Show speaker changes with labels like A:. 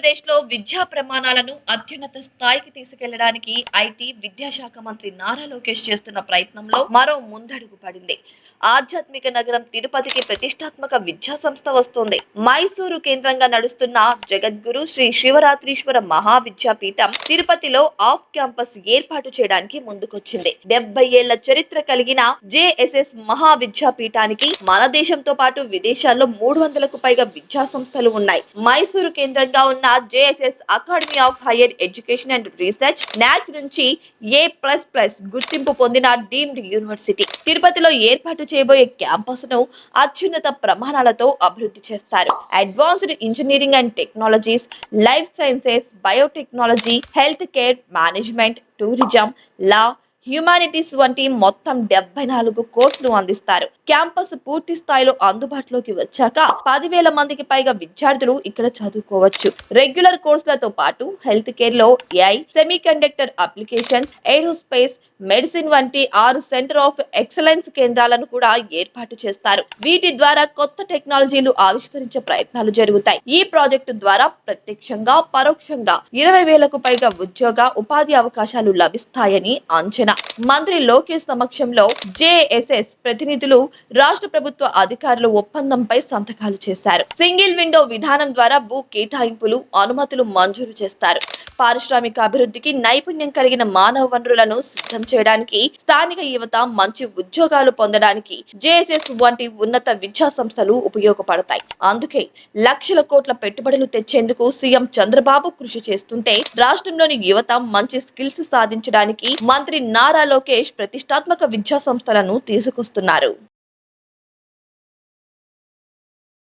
A: ఆంధ్రప్రదేశ్లో విద్యా ప్రమాణాలను అత్యున్నత స్థాయికి తీసుకెళ్లడానికి ఐటీ విద్యాశాఖ మంత్రి నారా లోకేష్ చేస్తున్న ప్రయత్నంలో మరో ముందడుగు పడింది. ఆధ్యాత్మిక నగరం తిరుపతికి ప్రతిష్టాత్మక విద్యా సంస్థ వస్తోంది. మైసూరు కేంద్రంగా నడుస్తున్న జగద్గురు శ్రీ శివరాత్రీశ్వర మహావిద్యాపీఠం తిరుపతిలో ఆఫ్ క్యాంపస్ ఏర్పాటు చేయడానికి ముందుకొచ్చింది. 70 ఏళ్ల చరిత్ర కలిగిన జేఎస్ఎస్ మహావిద్యాపీఠానికి మన దేశంతో పాటు విదేశాల్లో 300కు పైగా విద్యా సంస్థలు ఉన్నాయి. మైసూరు కేంద్రంగా ఉన్న JSS academy of higher education and research నాక్ నుంచి A++ గుర్తింపు పొందిన డీమ్డ్ యూనివర్సిటీ. తిరుపతిలో ఏర్పాటు చేయబోయే క్యాంపస్ ను అత్యున్నత ప్రమాణాలతో అభివృద్ధి చేస్తారు. Advanced engineering and technologies, life sciences, biotechnology, health care management, tourism, law, humanities వంటి మొత్తం 74 కోర్సులు అందిస్తారు. క్యాంపస్ పూర్తి స్థాయిలో అందుబాటులోకి వచ్చాక 10,000 మందికి పైగా విద్యార్థులు ఇక్కడ చదువుకోవచ్చు. రెగ్యులర్ కోర్సులతో పాటు హెల్త్ కేర్ లో AI, semiconductor applications, aerospace, medicine వంటి 6 సెంటర్ ఆఫ్ ఎక్సలెన్స్ కేంద్రాలను కూడా ఏర్పాటు చేస్తారు. వీటి ద్వారా కొత్త టెక్నాలజీలు ఆవిష్కరించే ప్రయత్నాలు జరుగుతాయి. ఈ ప్రాజెక్టు ద్వారా ప్రత్యక్షంగా పరోక్షంగా 20,000కు పైగా ఉద్యోగ ఉపాధి అవకాశాలు లభిస్తాయని అంచనా. మంత్రి లోకేష్ సమక్షంలో జేఎస్ఎస్ ప్రతినిధులు, రాష్ట్ర ప్రభుత్వ అధికారులు ఒప్పందంపై సంతకాలు చేశారు. సింగిల్ విండో విధానం ద్వారా భూ కేటాయింపులు, అనుమతులు మంజూరు చేస్తారు. పారిశ్రామిక అభివృద్ధికి నైపుణ్యం కలిగిన మానవ వనరులను సిద్ధం చేయడానికి, స్థానిక యువత మంచి ఉద్యోగాలు పొందడానికి జేఎస్ఎస్ వంటి ఉన్నత విద్యా సంస్థలు ఉపయోగపడతాయి. అందుకే లక్షల కోట్ల పెట్టుబడులు తెచ్చేందుకు సీఎం చంద్రబాబు కృషి చేస్తుంటే, రాష్ట్రంలోని యువత మంచి స్కిల్స్ సాధించడానికి మంత్రి నారా లోకేష్ ప్రతిష్టాత్మక విద్యా సంస్థలను తీసుకొస్తున్నారు.